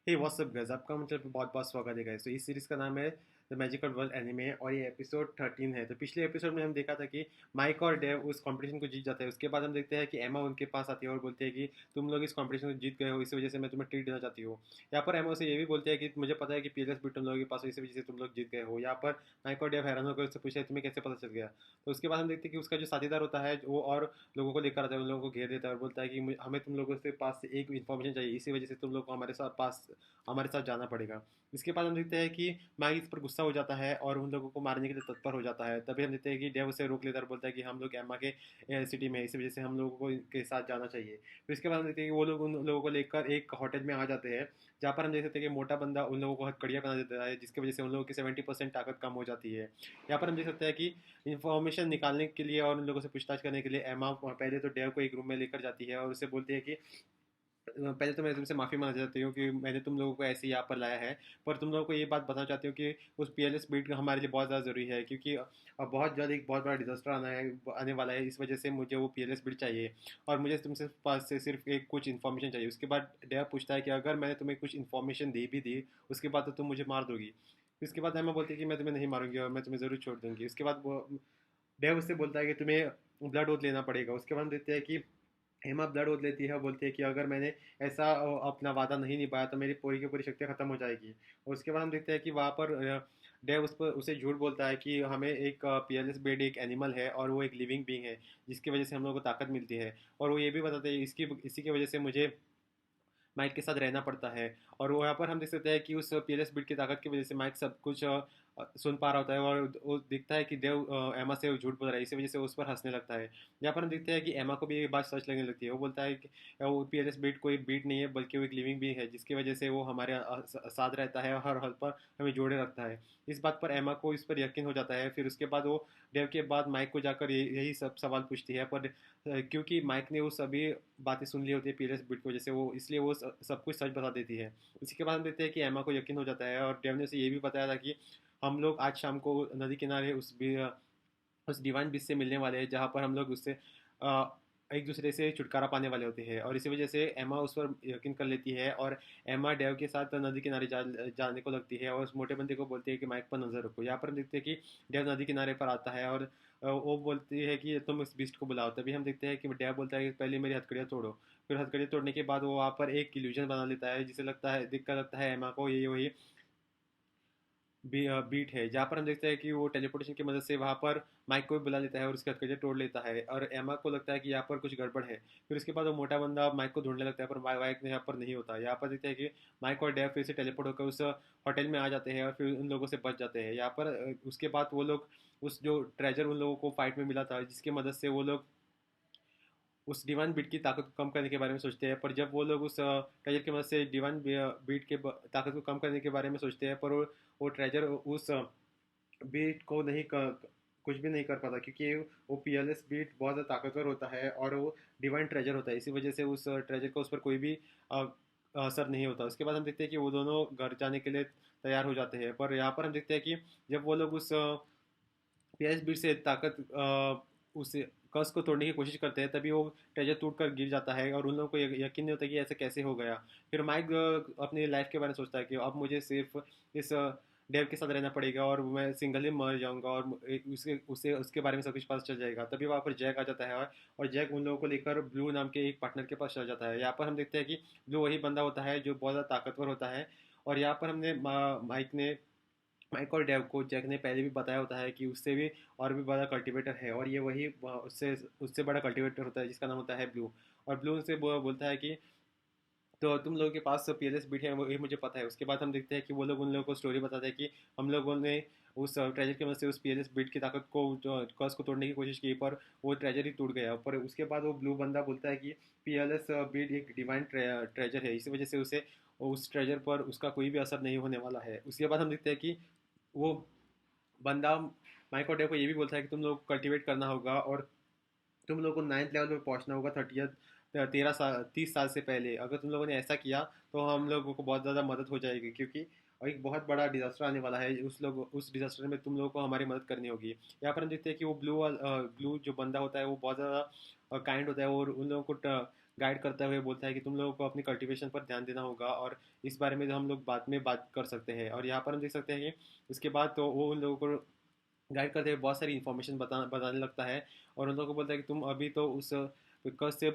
हे WhatsApp guys, आपका मतलब बहुत बहुत स्वागत है गाइस। तो इस सीरीज का नाम है द मैजिकल वर्ल्ड एनिमे और ये एपिसोड 13 है। तो पिछले एपिसोड में हम देखा था कि माइक और डेव उस कंपटीशन को जीत जाते हैं। उसके बाद हम देखते हैं कि एमा उनके पास आती है और बोलती है कि तुम लोग इस कंपटीशन को जीत गए हो, इसी वजह से मैं तुम्हें ट्रीट देना चाहती हूँ। यहाँ पर एमा उसे ये भी बोलते हैं कि मुझे पता है कि पीएलएस भी तुम लोगों के पास है, इसी वजह से तुम लोग जीत गए हो। यहाँ पर माइक और डेव हैरान होकर उससे पूछे तुम्हें कैसे पता चल गया। तो उसके बाद हम देखते हैं कि उसका जो साथीदार होता है वो और लोगों को लेकर आता है, उन लोगों को घेर देता है और बोलता है कि हमें तुम लोगों से पास से एक इन्फॉर्मेशन चाहिए, इसी वजह से तुम लोग को हमारे साथ जाना पड़ेगा। इसके बाद हम देखते हैं कि माइक इस पर गुस्सा हो जाता है और उन लोगों को मारने के लिए तत्पर हो जाता है। तभी हम देखते हैं कि डेव उसे रोक लेता है और बोलता है कि हम लोग एम्मा के सिटी में हैं, इसी वजह से हम लोगों को इनके साथ जाना चाहिए। फिर इसके बाद हम देखते हैं कि वो लोग उन लोगों को लेकर एक होटल में आ जाते हैं, जहाँ पर हम देख सकते हैं कि मोटा बंदा उन लोगों को हथकड़ियाँ बना देता है, जिसकी वजह से उन लोगों की 70% ताकत कम हो जाती है। यहाँ पर हम देख सकते हैं कि इन्फॉर्मेशन निकालने के लिए और उन लोगों से पूछताछ करने के लिए एमा पहले तो डेव को एक रूम में लेकर जाती है और उससे बोलती है कि पहले तो मैं तुमसे माफ़ी मांगना चाहती हूँ कि मैंने तुम लोगों को ऐसे यहाँ पर लाया है। पर तुम लोगों को ये बात बताना चाहती हूँ कि उस पीएलएस बीट हमारे लिए बहुत ज़्यादा ज़रूरी है, क्योंकि अब बहुत जल्द एक बहुत बड़ा डिजास्टर आने वाला है। इस वजह से मुझे वो पीएलएस बीट चाहिए और मुझे तुमसे पास से सिर्फ एक कुछ इन्फॉर्मेशन चाहिए। उसके बाद डेव पूछता है कि अगर मैंने तुम्हें कुछ इन्फॉर्मेशन दे भी दी, उसके बाद तो तुम मुझे मार दोगी। इसके बाद एमा बोलती है कि मैं तुम्हें नहीं मारूंगी और मैं तुम्हें ज़रूर छोड़ दूंगी। उसके बाद वो डेव उससे बोलता है कि तुम्हें ब्लड ओथ लेना पड़ेगा। उसके बाद हम देखते हैं कि हेमा ब्लड ओथ लेती है और बोलती है कि अगर मैंने ऐसा अपना वादा नहीं निभाया तो मेरी पूरी की पूरी शक्तियाँ खत्म हो जाएगी। और उसके बाद हम देखते हैं कि वहाँ पर डेव उस पर उसे झूठ बोलता है कि हमें एक पीएलएस बेड एक एनिमल है और वो एक लिविंग बीइंग है, जिसकी वजह से हम लोगों को ताकत मिलती है। और वो ये भी बताते हैं इसकी इसी की वजह से मुझे माइक के साथ रहना पड़ता है। और वो यहाँ पर हम देख सकते हैं कि उस पीएलएस बिट की ताकत की वजह से माइक सब कुछ सुन पा रहा होता है और वो दिखता है कि देव एमा से झूठ बोल रहा है, इसी वजह से उस पर हंसने लगता है। यहाँ पर हम देखते हैं कि एमा को भी ये बात सच लगने लगती है। वो बोलता है कि वो पीएलएस बीट कोई बीट नहीं है बल्कि वो एक लिविंग भी है, जिसकी वजह से वो हमारे साथ रहता है और हर हल पर हमें जोड़े रखता है। इस बात पर एमा को इस पर यकीन हो जाता है। फिर उसके बाद वो डेव के बाद माइक को जाकर यही सब सवाल पूछती है, पर क्योंकि माइक ने वो सभी बातें सुन ली होती है पीरियस बिट की वजह से, वो इसलिए वो सब कुछ सच बता देती है। इसी के बाद हम देखते हैं कि एमा को यकीन हो जाता है और डेव ने उसे ये भी बताया था कि हम लोग आज शाम को नदी किनारे उस डिवाइन बीच से मिलने वाले हैं, जहाँ पर हम लोग उससे एक दूसरे से छुटकारा पाने वाले होते हैं। और इसी वजह से एमा उस पर यकीन कर लेती है और एमा डेव के साथ नदी किनारे जाने को लगती है और उस मोटे बंदे को बोलती है कि माइक पर नजर रखो। यहाँ पर हम देखते हैं कि डेव नदी किनारे पर आता है और वो बोलती है कि तुम इस बीस्ट को बुलाओ। तभी हम देखते हैं कि डेव बोलता है कि पहले मेरी हथकड़ियाँ तोड़ो। फिर हथकड़ियाँ तोड़ने के बाद वो वहाँ पर एक इल्यूजन बना लेता है, जिसे लगता है दिक्कत लगता है एमा को ये वही बीट है, जहाँ पर हम देखते हैं कि वो टेलीपोर्टेशन की मदद से वहाँ पर माइक को भी बुला लेता है और उसके हथकड़ियाँ तोड़ लेता है और एमा को लगता है कि यहाँ पर कुछ गड़बड़ है। फिर उसके बाद वो मोटा बंदा माइक को ढूंढने लगता है, पर माइक यहाँ पर नहीं होता। यहाँ पर देखते हैं कि माइक और डेव फिर से टेलीपोर्ट होकर उस होटल में आ जाते हैं और फिर उन लोगों से बच जाते हैं। यहाँ पर उसके बाद वो लोग उस जो ट्रेजर उन लोगों को फाइट में मिला था, जिसकी मदद से वो लोग उस डिवाइन बीट की ताकत को कम करने के बारे में सोचते हैं। पर जब वो लोग उस ट्रेजर की मदद से डिवाइन बीट के ताकत को कम करने के बारे में सोचते हैं, पर वो ट्रेजर उस बीट को नहीं कर कुछ भी नहीं कर पाता, क्योंकि वो पीएलएस बीट बहुत ज़्यादा ताकतवर होता है और वो डिवाइन ट्रेजर होता है। इसी वजह से उस ट्रेजर को उस पर कोई भी अ, असर नहीं होता। उसके बाद हम देखते हैं कि वो दोनों घर जाने के लिए तैयार हो जाते हैं। पर यहाँ पर हम देखते हैं कि जब वो लोग उस पीएस बीट से ताकत उस कर्स को तोड़ने की कोशिश करते हैं, तभी वो ट्रेजर टूट कर गिर जाता है और उन लोगों को यकीन नहीं होता कि ऐसे कैसे हो गया। फिर माइक अपनी लाइफ के बारे में सोचता है कि अब मुझे सिर्फ इस डेव के साथ रहना पड़ेगा और मैं सिंगल ही मर जाऊंगा और उसके उससे उसके बारे में सब कुछ पता चल जाएगा। तभी वहाँ पर जैक आ जाता है और जैक उन लोगों को लेकर ब्लू नाम के एक पार्टनर के पास चला जाता है। यहाँ पर हम देखते हैं कि ब्लू वही बंदा होता है जो बहुत ज़्यादा ताकतवर होता है। और यहाँ पर माइक और डेव को जैक ने पहले भी बताया होता है कि उससे भी और भी बड़ा कल्टीवेटर है और ये वही उससे उससे बड़ा कल्टीवेटर होता है, जिसका नाम होता है ब्लू। और ब्लू उनसे बोलता है कि तो तुम लोगों के पास पीएलएस बीट है, वो ये मुझे पता है। उसके बाद हम देखते हैं कि वो लोग उन लोगों को स्टोरी बताते हैं कि हम लोगों ने उस ट्रेजर की मदद से उस पीएलएस बीट की ताकत को कर्स को तोड़ने की कोशिश की, पर वो ट्रेजर ही टूट गया। पर उसके बाद वो ब्लू बंदा बोलता है कि पीएलएस बीट एक डिवाइन ट्रेजर है, इसी वजह से उसे उस ट्रेजर पर उसका कोई भी असर नहीं होने वाला है। उसके बाद हम देखते हैं कि वो बंदा माइक और डेव को ये भी बोलता है कि तुम लोग को कल्टीवेट करना होगा और तुम लोगों को 9th लेवल पर पहुंचना होगा 30 साल से पहले। अगर तुम लोगों ने ऐसा किया तो हम लोगों को बहुत ज़्यादा मदद हो जाएगी, क्योंकि एक बहुत बड़ा डिजास्टर आने वाला है। उस डिजास्टर में तुम लोगों को हमारी मदद करनी होगी। यहाँ पर हम देखते हैं कि वो ब्लू जो बंदा होता है वो बहुत ज़्यादा काइंड होता है और उन लोगों को गाइड करते हुए बोलता है कि तुम लोगों को अपनी कल्टीवेशन पर ध्यान देना होगा, और इस बारे में हम लोग बाद में बात कर सकते हैं। और यहाँ पर हम देख सकते हैं कि उसके बाद तो वो उन लोगों को गाइड करते हुए बहुत सारी इन्फॉर्मेशन बताने लगता है, और उन लोगों को बोलता है कि तुम अभी तो उस कर्ज से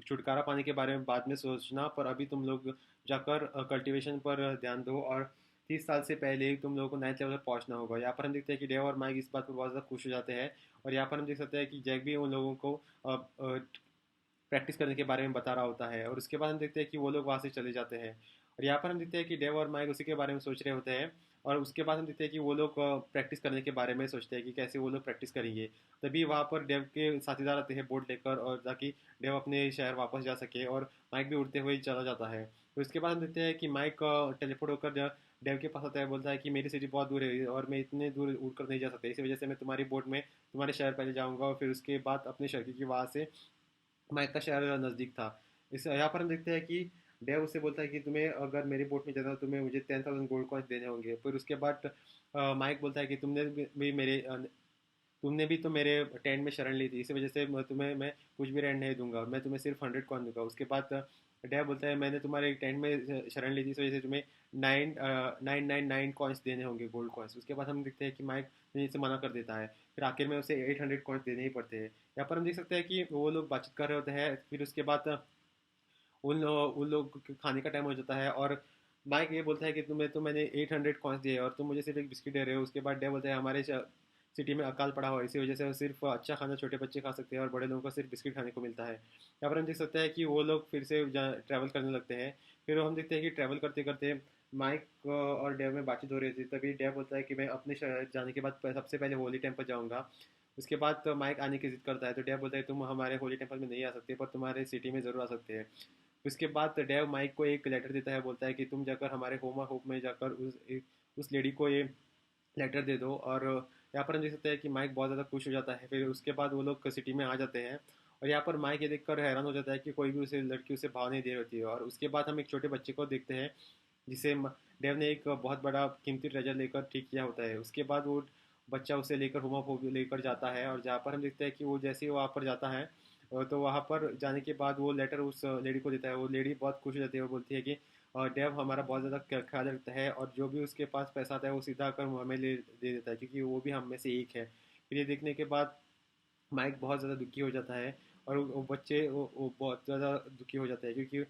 छुटकारा पाने के बारे में बाद में सोचना, पर अभी तुम लोग जाकर कल्टीवेशन पर ध्यान दो, और 30 साल से पहले ही तुम लोगों को नाइन्थ लेवल पर पहुंचना होगा। यहाँ पर हम देखते हैं कि डेव और माइक इस बात पर बहुत ज़्यादा खुश हो जाते हैं, और यहाँ पर हम देख सकते हैं कि जैक भी उन लोगों को प्रैक्टिस करने के बारे में बता रहा होता है, और उसके बाद हम देखते हैं कि वो लोग वहाँ से चले जाते हैं। और यहाँ पर हम देखते हैं कि डेव और माइक उसी के बारे में सोच रहे होते हैं, और उसके बाद हम देखते हैं कि वो लोग प्रैक्टिस करने के बारे में सोचते हैं कि कैसे वो लोग प्रैक्टिस करेंगे। तभी वहाँ पर डेव के साथीदार आते हैं बोट लेकर, और ताकि डेव अपने शहर वापस जा सके, और माइक भी उड़ते हुए चला जाता है। तो इसके बाद हम देखते हैं कि माइक टेलीपोर्ट होकर डेव के पास आता है, बोलता है कि मेरी सिटी बहुत दूर है और मैं इतने दूर उड़ कर नहीं जा सकता, इसी वजह से मैं तुम्हारी बोट में तुम्हारे शहर पहले जाऊँगा, और फिर उसके बाद अपने शहर, क्योंकि वहाँ से माइक का शहर नज़दीक था। इस यहाँ पर हम देखते हैं कि डेव उससे बोलता है कि तुम्हें अगर मेरी बोट में जाना हो, तुम्हें मुझे 10,000 गोल्ड कॉइन्स देने होंगे। फिर उसके बाद माइक बोलता है कि तुमने भी तो मेरे टेंट में शरण ली थी, इसी वजह से तुम्हें मैं कुछ भी रेंट नहीं दूंगा, मैं तुम्हें सिर्फ 100 कॉइन दूंगा। उसके बाद डेव बोलता है मैंने तुम्हारे टेंट में शरण ली थी, इस वजह से तुम्हें 999 कॉइन्स देने होंगे, गोल्ड कॉइन्स। उसके बाद हम देखते हैं कि माइक से मना कर देता है, फिर आखिर में उसे 800 कॉइन्स देने ही पड़ते हैं। यहाँ पर हम देख सकते हैं कि वो लोग बातचीत कर रहे होते हैं, फिर उसके बाद उन लोग के खाने का टाइम हो जाता है, और माइक ये बोलता है कि तुम्हें तो मैंने 800 कॉइन्स दिए और तुम मुझे सिर्फ एक बिस्किट दे रहे हो। उसके बाद डे बोलता है हमारे सिटी में अकाल पड़ा हुआ है, इसी वजह से सिर्फ अच्छा खाना छोटे बच्चे खा सकते हैं और बड़े लोगों को सिर्फ बिस्किट खाने को मिलता है। यहाँ पर हम देख सकते हैं कि वो लोग फिर से ट्रैवल करने लगते हैं। फिर हम देखते हैं कि ट्रैवल करते करते माइक और डेव में बातचीत हो रही थी, तभी डेव बोलता है कि मैं अपने शहर जाने के बाद सबसे पहले होली टेम्पल जाऊँगा। उसके बाद तो माइक आने की जिद करता है, तो डेव बोलता है तुम हमारे होली टेम्पल में नहीं आ सकते, पर तुम्हारे सिटी में ज़रूर आ सकते हैं। उसके बाद डेव माइक को एक लेटर देता है, बोलता है कि तुम जाकर हमारे होमा होप में जाकर उस लेडी को ये लेटर दे दो। और यहाँ पर हम देख सकते हैं कि माइक बहुत ज़्यादा खुश हो जाता है। फिर उसके बाद वो लोग सिटी में आ जाते हैं, और यहाँ पर माइक ये देखकर हैरान हो जाता है कि कोई भी उसे लड़की उसे भाव नहीं दे रही होती है। और उसके बाद हम एक छोटे बच्चे को देखते हैं जिसे डेव ने एक बहुत बड़ा कीमती ट्रेजर लेकर ठीक किया होता है। उसके बाद वो बच्चा उसे लेकर होमा होप लेकर जाता है, और जहाँ पर हम देखते हैं कि वो जैसे ही वहाँ पर जाता है, तो वहाँ पर जाने के बाद वो लेटर उस लेडी को देता है। वो लेडी बहुत खुश हो जाती है और बोलती है कि डेव हमारा बहुत ज़्यादा ख्याल रखता है, और जो भी उसके पास पैसा आता है वो सीधा आकर हमें दे देता है, क्योंकि वो भी हम में से एक है। फिर ये देखने के बाद माइक बहुत ज़्यादा दुखी हो जाता है, और वो बच्चे वो बहुत ज़्यादा दुखी हो जाते हैं, क्योंकि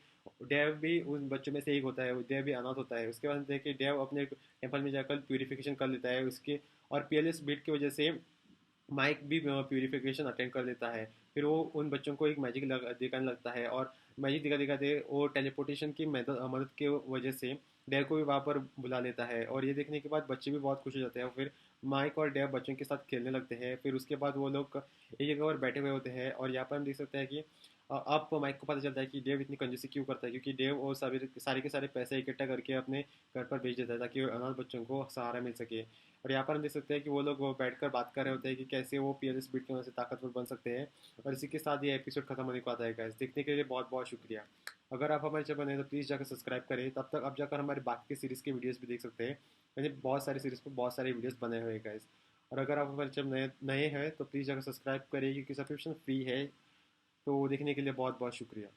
डेव भी उन बच्चों में से एक होता है, डेव भी अनाथ होता है। उसके बाद देखिए डेव अपने टेम्पल में जाकर प्यूरिफिकेशन कर लेता है उसके, और पीएलएस बीट की वजह से माइक भी प्यूरिफिकेशन अटेंड कर लेता है। फिर वो उन बच्चों को एक मैजिक दिखाने लगता है, और मैजिक दिखाते वो टेलीपोर्टेशन की मदद की वजह से डेव को भी वहाँ पर बुला लेता है। और ये देखने के बाद बच्चे भी बहुत खुश हो जाते हैं, और फिर माइक और डेव बच्चों के साथ खेलने लगते हैं। फिर उसके बाद वो लोग एक जगह पर बैठे हुए होते हैं, और यहाँ पर हम देख सकते हैं कि अब माइक को पता चलता है कि डेव इतनी कंजूसी क्यों करता है, क्योंकि डेव वो सारे के सारे पैसे इकट्ठा करके अपने घर पर भेज देता है, ताकि अनाथ बच्चों को सहारा मिल सके। और यहाँ पर हम देख सकते हैं कि वो लोग बैठकर बात कर रहे होते हैं कि कैसे वो पीएलएस बीट की वजह से ताकतवर बन सकते हैं। और इसी के साथ ये एपिसोड खत्म होने को आता है गाइस। देखने के लिए बहुत बहुत शुक्रिया। अगर आप हमारे चैनल बने तो प्लीज़ जाकर सब्सक्राइब करें। तब तक आप जाकर हमारे बाकी के सीरीज़ के वीडियोस भी देख सकते हैं। मैंने बहुत सारी सीरीज़ पर बहुत सारे वीडियोस बनाए हुए हैं गाइस। और अगर आप हमारे चैनल नए नए हैं तो प्लीज़ जाकर सब्सक्राइब करें, क्योंकि सब्सक्रिप्शन फ्री है। तो देखने के लिए बहुत बहुत शुक्रिया।